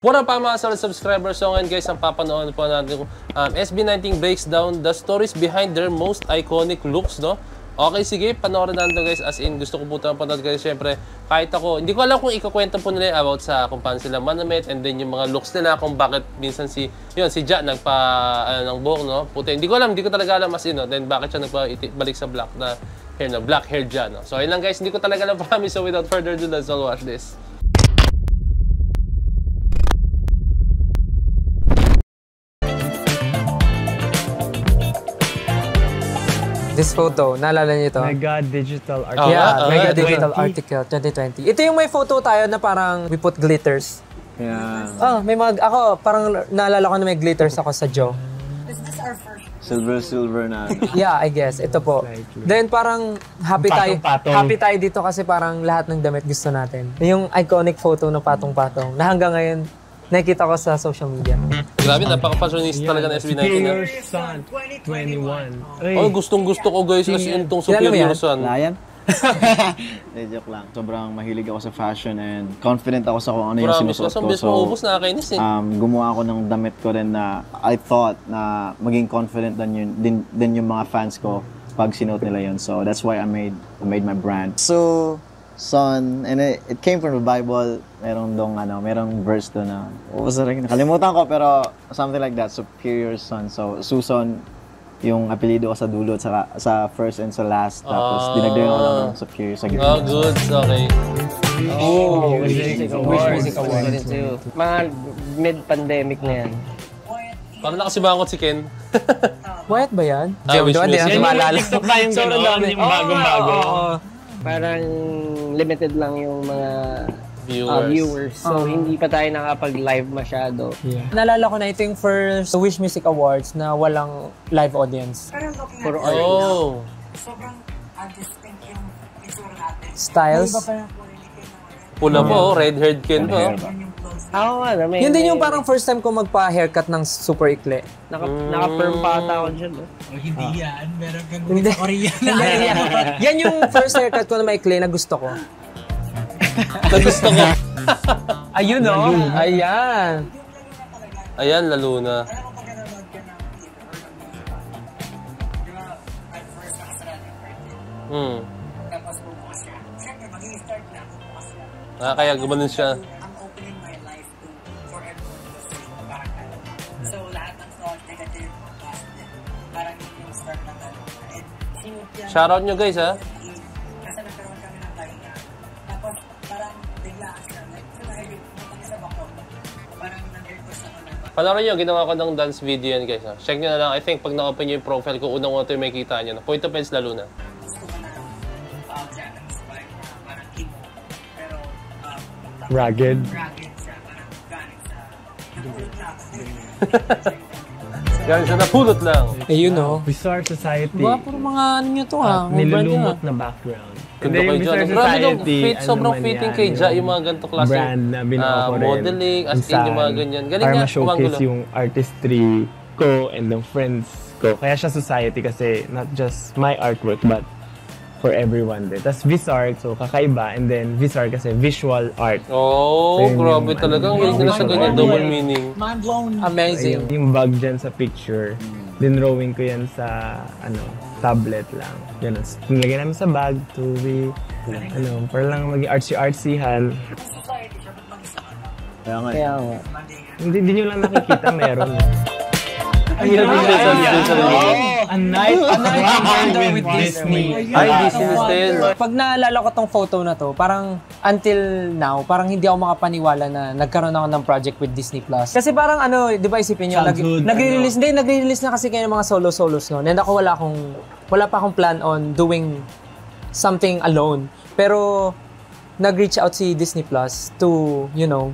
What up mga solid subscribers? So ngayon guys, ang papanood po natin SB19 breaks down the stories behind their most iconic looks, no? Okay, sige, panoorin natin guys. As in, gusto ko po ito panood guys. Siyempre, kahit ako, hindi ko alam kung ikakwento po nila about sa kung paano sila manamit and then yung mga looks nila, kung bakit minsan si Ja ng buhok, no? Puti. Hindi ko talaga alam as in, no? Then bakit siya balik sa black na hair, no? Black hair Ja, no? So ayun lang guys, hindi ko talaga alam promise. So without further ado, let's all watch this. This photo, naalala niyo ito? Mega Digital Article. Yeah, Mega Digital Article 2020. Ito yung may photo tayo na parang we put glitters. Yeah. Oh, ako parang naalala ko na may glitters ako sa jaw. Is this our first? Silver na. Yeah, I guess. Ito po. Then parang happy tayo dito kasi parang lahat ng damit gusto natin. Yung iconic photo ng patong-patong na hanggang ngayon nakikita ko sa social media. Grabe, napaka-fashionista talaga ng SB19. Superior Son 21. Oh, gustong-gusto ko guys as in tong Superior Son. Layan? Joke lang. Sobrang mahilig ako sa fashion and confident ako sa kung ano yung sinusuot ko. So, maubos na nakakainis eh. Gumawa ako ng damit ko rin na I thought na maging confident din yung mga fans ko pag sinuot nila yun. So that's why I made my brand. So, Son, and it came from the Bible. Merong verse doon na, nakalimutan ko, pero something like that, Superior Son. So, Susan, yung apelido ko sa dulo, sa first and sa last. Tapos, dinagdagan ko lang ng Superior sa gitna. Oh, good. Okay. Oh, Wish Music Awards. Mga mid-pandemic na yan. Parang nakasimangot si Ken. Whyat ba yan? Wish Music. Yan yung TikTok na yung gano'n, yung bagong-bago. Parang limited lang yung mga viewers. So, hindi pa tayo nakapag-live masyado. Yeah. Naalala ko na ito yung first Wish Music Awards na walang live audience. Pero looking at Puro this art. Oh. sobrang distinct yung picture natin. Styles. Iba pa yung quality ng Pula po, red-haired Ken po. yung clothes. Ako nga, Yun din yung parang first time ko magpa-haircut ng super ikli. Naka-perm pa ata ako dyan. Hindi yan. Meron kang Hindi. Korean. Yan yung first haircut ko na maikli na gusto ko. Gusto ko. Ayun o. Ayan. Ayan, lalo na. Alam mo pag nanonood ka ng video or ng di ba, at first nakasalat yung curtain. Tapos bubukas siya. Siyempre, mag-i-start na, bubukas siya. Kaya gumanon siya. I'm opening my life for everyone to see. Parang ano. So, lahat ng thought, negative, positive. Parang yun yung start ng ano. And sinut yan. Shoutout nyo guys ha. Kasi nagkaroon kami ng pahinga. Tapos, parang biglaan siya. Like, dahil pumunta sa backlog. Parang nag-request ako na Panoorin nyo, ginawa ko ng dance video yan guys ha. Check nyo na lang. I think pag na-open nyo yung profile ko, unang-una ito yung makikita nyo. Point of Heads lalo na. gusto ko na Japanese vibe na parang emo. Pero, Rugged. rugged siya. Parang galing sa napulot lang. Galing siya napulot lang. Ayun o. Bizarre Society. Diba, puro mga ano nyo to ha. Nilulumot na background. Ganda kay Ja. Grabe yung fit, sobrang fitting kay Ja yung mga ganito klase. Brand na binuo ko rin. Modeling, as in yung mga ganyan. Galing para nga, ma-showcase yung artistry ko and the friends ko. Kaya siya society kasi not just my artwork but for everyone din. Tapos Visart, so kakaiba. And then Visart kasi visual art. Oh, So, grabe yung, talaga. Ang galing nila sa ganyan, double meaning. Mind blown. Amazing. Yung bag dyan sa picture, dinrawing ko yan sa tablet lang. Ganun. Nilagay namin sa bag to be, para lang maging artsy-artsyhan. Society siya, ba't mag-isa ka na? Kaya nga. Kaya nga. Hindi nyo lang nakikita, meron. Ayun, A night with Disney. Ay, Disney style. Pag naalala ko tong photo na to, parang until now, parang hindi ako makapaniwala na nagkaroon ako ng project with Disney Plus. Kasi parang ano, di ba isipin nyo, nagre-release na kasi kayo ng mga solo-solos no. And ako wala pa akong plan on doing something alone. Pero nag-reach out si Disney Plus to,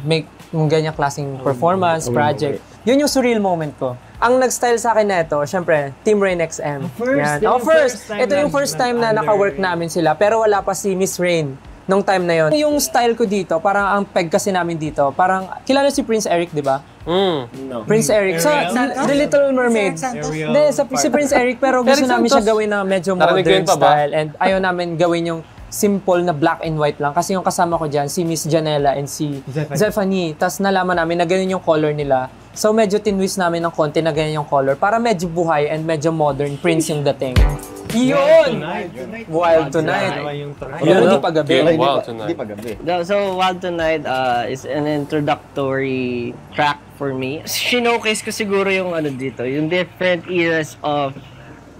make yung ganyang klaseng performance, project. Yun yung surreal moment ko. Ang nag-style sa akin na ito, syempre, Team Rain XM. First. Ito yung first time na naka-work namin sila, pero wala pa si Miss Rain nung time na yon. Yung style ko dito, parang ang peg kasi namin dito, parang, kilala si Prince Eric, di ba? No. Prince Eric. So, The Little Mermaid. Hindi, si Prince Eric, pero gusto namin siya gawin na medyo modern style. And ayaw namin gawin yung simple na black and white lang. Kasi yung kasama ko dyan, si Miss Janela and si Zephanie. Tapos nalaman namin na ganun yung color nila. So medyo tinwist namin ng konti na ganyan yung color para medyo buhay and medyo modern Prince yung dating. Yun! Wild Tonight. Yun, hindi pa gabi. Wild Tonight. Hindi pa gabi. So, Wild Tonight is an introductory track for me. Showcase ko siguro yung ano dito, yung different eras of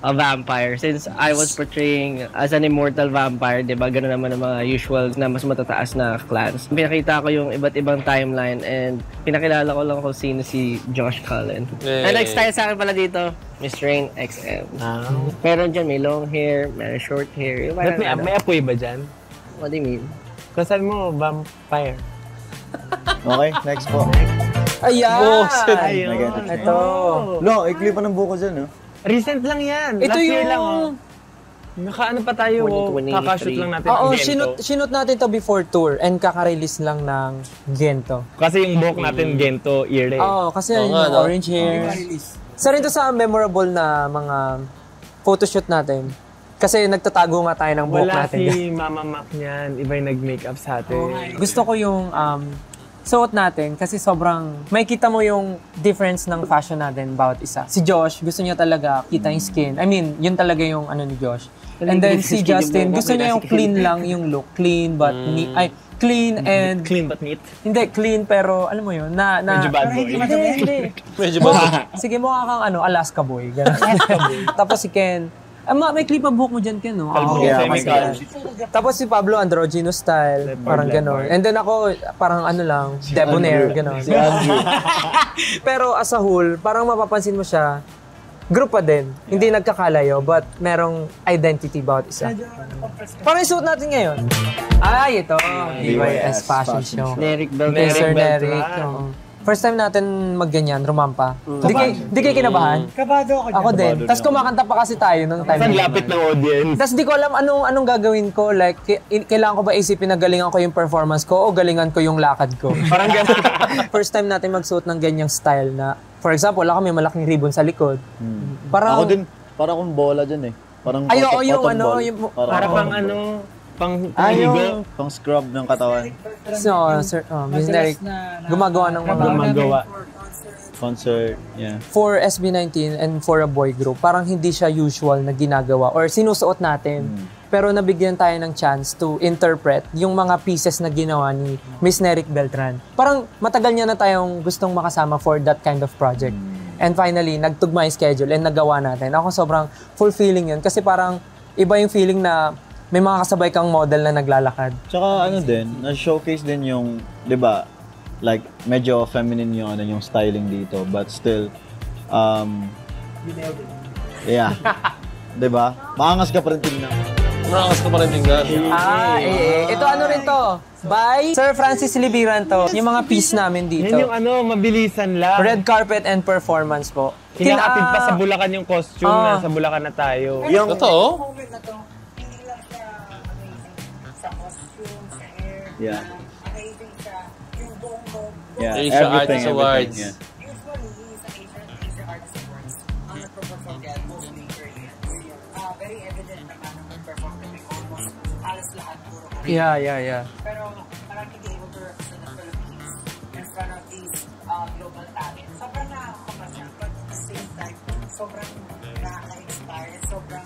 a vampire. Since I was portraying as an immortal vampire, di ba? Ganun naman ang mga usual na mas matataas na clans. Pinakita ko yung iba't ibang timeline and pinakilala ko lang kung sino si Josh Cullen. And next time sa akin pala dito, Miss Rain XM. Meron dyan, may long hair, may short hair. May apoy ba dyan? What do you mean? Kung saan mo, vampire. Okay, next po. Ayan! Ayun. Ito. No, ikli pa ng buko dyan, no? Recent lang yan. Ito Last year yung... lang, oh. Nakaano pa tayo, 2023. kakashoot lang natin Oo, ng Gento. sinut natin to before tour and kaka-release lang ng Gento. Kasi yung buhok natin, Gento ear eh. Oo, kasi yung orange hair. Isa rin to sa memorable na mga photoshoot natin. Kasi nagtatago nga tayo ng buhok Wala natin. si Mama Mac niyan, iba yung nag-makeup sa atin. Gusto ko yung suot natin kasi sobrang may kita mo yung difference ng fashion natin bawat isa. Si Josh, gusto niya talaga kita yung skin. I mean, yun talaga yung ano ni Josh. And then si Justin, gusto niya yung clean lang yung look. Clean but neat. Ay, clean and... Clean but neat. Hindi, clean pero alam mo yun, na... Medyo bad boy. Hindi. Medyo ba? Sige, mukha kang Alaska boy. Ganun. Tapos si Ken, may clip ang buhok mo dyan, Ken, no? Kalbo, semi-kalbo. Tapos si Pablo, androgynous style. Parang gano'n. And then ako, parang ano lang, debonair, gano'n. Si Andrew. Pero as a whole, parang mapapansin mo siya, group pa din. Hindi nagkakalayo, but merong identity bawat isa. Parang isuot natin ngayon. Ay, ito. BYS Fashion Show. Neric Kay Sir Neric. First time natin magganyan, rumampa. Di kayo kinabahan? Kabado ako. Ako din. Tapos kumakanta pa kasi tayo nung time. Saan lapit ng audience? Tapos di ko alam anong gagawin ko. Like, kailangan ko ba isipin na galingan ko yung performance ko o galingan ko yung lakad ko? Parang gano'n. First time natin magsuot ng ganyang style na, for example, wala kami malaking ribbon sa likod. Parang, Ako din, parang akong bola dyan eh. Parang ay, oo, cotton yung ball. ano, yung... Para pang ano, pang ligo. Pang scrub ng katawan. So, Sir, Miss Neric, gumagawa ng mga... Gumagawa. Concert, yeah. For SB19 and for a boy group, parang hindi siya usual na ginagawa or sinusuot natin. Pero nabigyan tayo ng chance to interpret yung mga pieces na ginawa ni Miss Neric Beltran. Parang matagal niya na tayong gustong makasama for that kind of project. And finally, nagtugma yung schedule and nagawa natin. Ako sobrang fulfilling yun kasi parang iba yung feeling na may mga kasabay kang model na naglalakad. Tsaka ano din, na-showcase din yung, di ba, like, medyo feminine yung styling dito, but still, yeah. Di ba? Maangas ka pa rin tingnan. Maangas ka pa rin tingnan. Ito ano rin to? By Sir Francis Libiran to. Yung mga piece namin dito. Yan yung ano, mabilisan lang. Red carpet and performance po. Kinakatid pa sa Bulacan yung costume, nasa Bulacan na tayo. Yung, Totoo? Moment na to, hindi lang siya amazing sa costume, sa hair. Yeah. Amazing siya yung buong look. Yeah, Asia Artist Awards. Yeah. Usually, sa Asia Artist Awards, ang nagpo-perform yan, mostly Korean. Very evident naman ang nag-perform kami almost halos lahat puro Korean. Yeah. Pero parang hindi able to represent the Philippines in front of these global talent. Sobrang nakakapa siya, but at the same time, sobrang nakaka-inspire, sobrang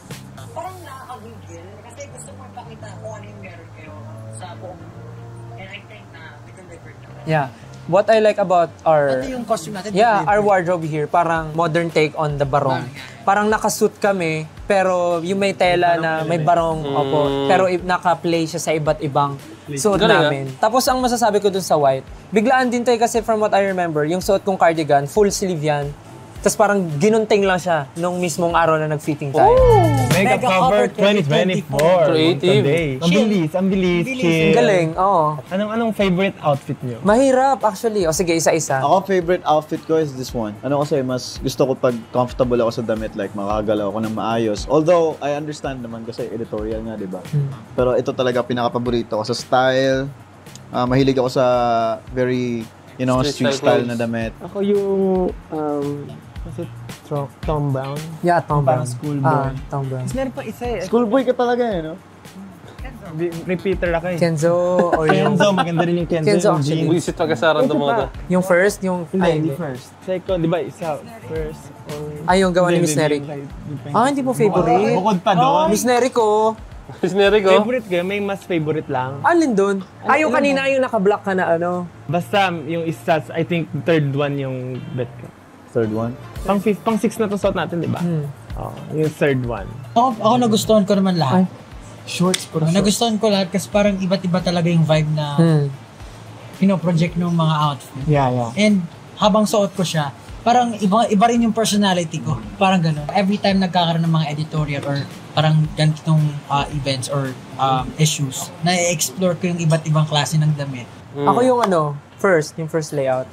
parang nakaka-gigil. Kasi gusto mo ipakita kung ano yung meron kayo sa buong mundo. And I think na we delivered naman. Yeah. What I like about our... Ito yung costume natin. Yeah, our wardrobe here, parang modern take on the barong. Parang nakasuit kami, pero yung may tela na may barong, opo, pero naka-play siya sa iba't ibang suot namin. Tapos ang masasabi ko dun sa white, biglaan din tayo kasi from what I remember, yung suot kong cardigan, full sleeve yan. Tapos parang ginunting lang siya nung mismong araw na nag-fitting tayo. Mega Cover 2024. Creative. Today. Ang bilis. Chill. Galing, oo. Anong favorite outfit nyo? Mahirap actually. O sige, isa-isa. Ako, favorite outfit ko is this one. Ano kasi, mas gusto ko pag comfortable ako sa damit, like makakagalaw ako ng maayos. Although, I understand naman kasi editorial nga, di ba? Pero ito talaga pinaka-paborito ko sa style. Mahilig ako sa very, street style na damit. Ako yung, Tom Brown. Yeah, Tom Brown. Parang schoolboy. Tom Brown. Meron pa isa eh. Schoolboy ka talaga no? repeater ako eh. Kenzo or yung... Kenzo, maganda rin yung Kenzo. Kenzo, yung actually. jeans. Wisit pagkasaran ng mga to. Yung first, yung... Hindi first. Second, di ba? Isa, first. Ay, yung gawa ni Miss Nery. Hindi mo favorite? Bukod pa doon. Miss Nery ko. Miss Nery ko. Favorite ko, may mas favorite lang. Alin doon? Yung kanina yung naka-block ka na ano. Basta yung isa, I think third one yung bet ko. Third one. Pang six na to suot natin, di ba? Yung third one. Ako nagustuhan ko naman lahat. Shorts po. Nagustuhan ko lahat kasi parang iba't iba talaga yung vibe na project ng mga outfit. Yeah. And habang suot ko siya, parang iba rin yung personality ko. Parang gano'n. Every time nagkakaroon ng mga editorial or parang ganitong events or issues, na-explore ko yung iba't ibang klase ng damit. Ako yung yung first layout.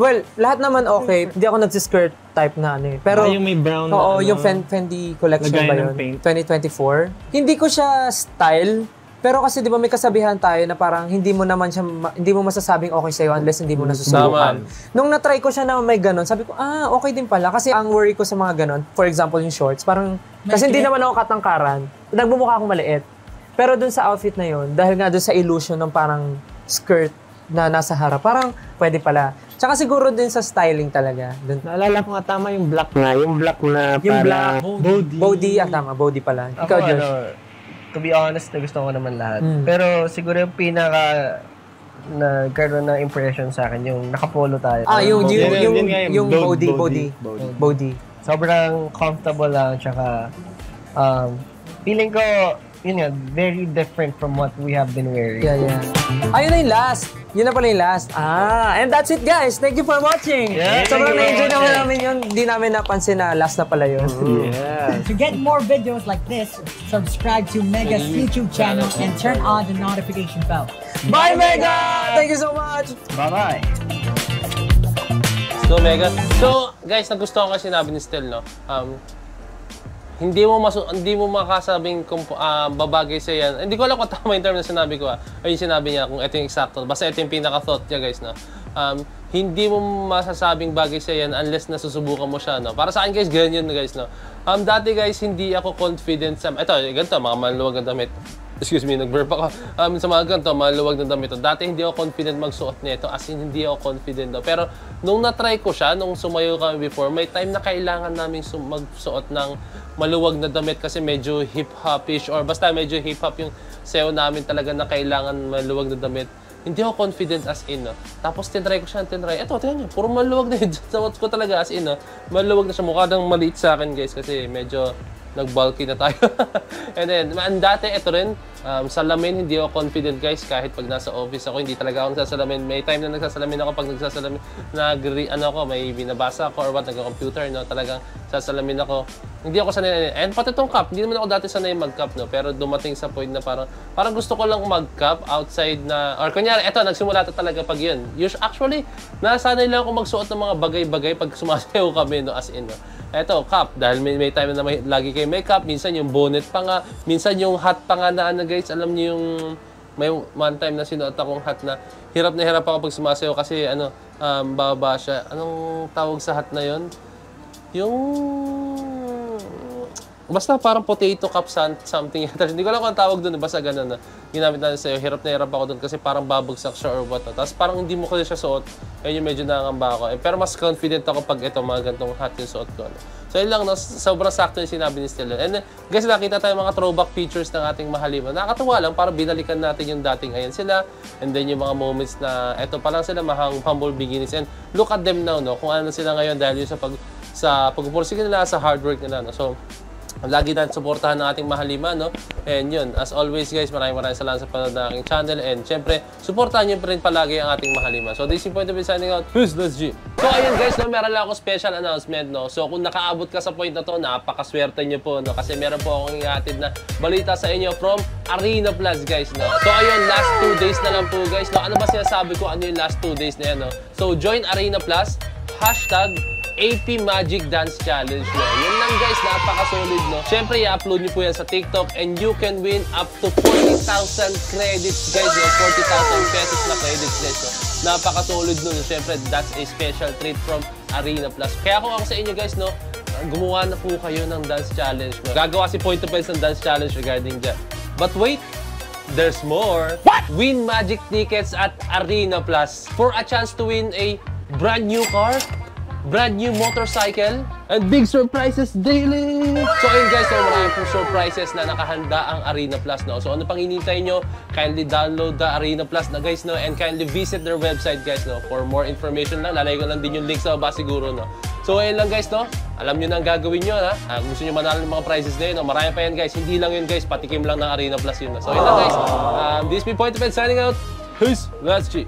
Well, lahat naman okay. Hindi ako nagsiskirt type na ano eh. Pero, yung may brown na oo, yung Fendi collection ba lagay ng yun? paint. 2024. Hindi ko siya style. Pero kasi di ba may kasabihan tayo na parang hindi mo masasabing okay sa'yo unless hindi mo nasusubukan. Nung na-try ko siya na may ganon, sabi ko, okay din pala. Kasi ang worry ko sa mga ganon, for example yung shorts, parang, kasi hindi naman ako katangkaran, nagbumukha akong maliit. Pero dun sa outfit na yun, dahil nga dun sa illusion ng parang skirt na nasa harap, parang pwede pala. Tsaka siguro din sa styling talaga. Dun. Naalala ko nga tama yung black na. Yung black na Yung para... Body. Tama, body pala. Ikaw, Ako, Josh. To be honest, nagustuhan ko naman lahat. Pero siguro yung pinaka nagkaroon ng impression sa akin, yung nakapolo tayo. Yung body. Sobrang comfortable lang, tsaka feeling ko, yun nga, very different from what we have been wearing. Yeah. Ayun na yung last. Yun na pala yung last. And that's it, guys. Thank you for watching. Yeah, Sobrang na-enjoy namin yun. Hindi namin napansin na last na pala yun. Yeah. To get more videos like this, subscribe to Mega's YouTube channel and turn on the notification bell. Bye, Mega! Thank you so much! Bye-bye! So, Mega. So, guys, nagustuhan ko sinabi ni Stel, no? Hindi mo makasabing kung babagay sa yan. Hindi ko alam kung tama yung term na sinabi ko. Ayun sinabi niya kung ito yung eksakto. Basta ito yung pinaka-thought niya, guys, no? Hindi mo masasabing bagay sa yan unless nasusubukan mo siya, no? Para sa akin, guys, ganyan yun, guys, no? Dati, guys, hindi ako confident sa... Ito, ganito, mga maluwag na damit. Excuse me, nag-burp ako. Sa mga ganito, maluwag na damit. Dati hindi ako confident magsuot nito, as in hindi ako confident. Pero nung na-try ko siya, nung sumayo kami before, may time na kailangan namin magsuot ng maluwag na damit kasi medyo hip-hop-ish or basta medyo hip-hop yung sayo namin talaga na kailangan maluwag na damit. Hindi ako confident as in, no? Tapos tinry ko siya, Eto, tingnan nyo, puro maluwag na yun. Suot ko talaga as in, no? Maluwag na siya. Mukha nang maliit sa akin, guys, kasi medyo nag-bulky na tayo. And then, dati, ito rin, salamin, hindi ako confident, guys, kahit pag nasa office ako, hindi talaga ako nagsasalamin. May time na nagsasalamin ako, pag nagsasalamin, may binabasa ako or what, nag-computer, no, talagang sasalamin ako. Hindi ako sanay. And pati itong cup, hindi naman ako dati sanay mag-cup, no, pero dumating sa point na parang gusto ko lang mag-cup outside na, or kunyari, eto, nagsimula ito talaga pag yun. Actually, nasanay lang ako magsuot ng mga bagay-bagay pag sumasayaw kami, no, as in, no. Eto, cap, dahil may time na lagi kayo may cap, minsan yung bonnet pa nga, minsan yung hat pa nga na guys, alam niyo yung may one time na sinuot akong hat na hirap ako pag sumasayaw kasi baba siya. Anong tawag sa hat na yon? Yung basta parang potato cup something. Hindi ko alam kung ang tawag doon, basta ganun na. Ginamit natin sa'yo, hirap ako doon kasi parang babagsak siya or what. Tapos parang hindi mo kasi siya suot, ayun yung medyo nangangamba ako. Pero mas confident ako pag ito, mga gantong hat yung suot ko. So yun lang, no? Sobrang sakto yung sinabi ni Stellan. And guys, nakita tayo mga throwback pictures ng ating Mahalima. Nakakatuwa lang, para binalikan natin yung dating ayan sila. And then yung mga moments na eto pa lang sila, humble beginnings. And look at them now, no? Kung ano sila ngayon dahil yung sa pagpupursige nila, sa hard work nila, no? So, lagi natin suportahan ng ating Mahalima, no? And yun, as always, guys, maraming salamat sa panood ng aking channel. And syempre, suportahan nyo pa rin palagi ang ating Mahalima. So, this is Point to be signing out. Peace, let's G! So, ayun, guys, no? Meron lang ako special announcement, no? So, kung nakaabot ka sa point na to, napakaswerte nyo po, no? Kasi meron po akong ihatid na balita sa inyo from Arena Plus, guys, no? So, ayun, last 2 days na lang po, guys, no? Ano ba sinasabi ko? Ano yung last 2 days na yan, no? So, join Arena Plus, #AP Magic Dance Challenge, no? Yun lang, guys, napaka-solid, no? Siyempre, i-upload nyo po yan sa TikTok and you can win up to 40,000 credits, guys, no? 40,000 pesos na credits, guys, no? Napaka-solid nun, no? Siyempre, that's a special treat from Arena Plus. Kaya kung ako sa inyo, guys, no? Gumawa na po kayo ng dance challenge, no? Gagawa si Point of Views ng dance challenge regarding that. But wait, there's more. What? Win magic tickets at Arena Plus for a chance to win a brand new car, brand new motorcycle, and big surprises daily! So ayun guys, so marami pong surprises na nakahanda ang Arena Plus, no? So ano pang hinihintay nyo? Kindly download the Arena Plus na guys, no? And kindly visit their website guys, no? For more information lang, lalagay ko lang din yung link sa baba siguro, no? So ayun lang guys, no? Alam nyo na ang gagawin nyo, ha? Gusto nyo manalo ng mga prizes na yun, no? Marami pa yan guys, hindi lang yun guys, patikim lang ng Arena Plus yun, no? So ayun lang guys, this is me Point of View signing out. Peace! Let's G!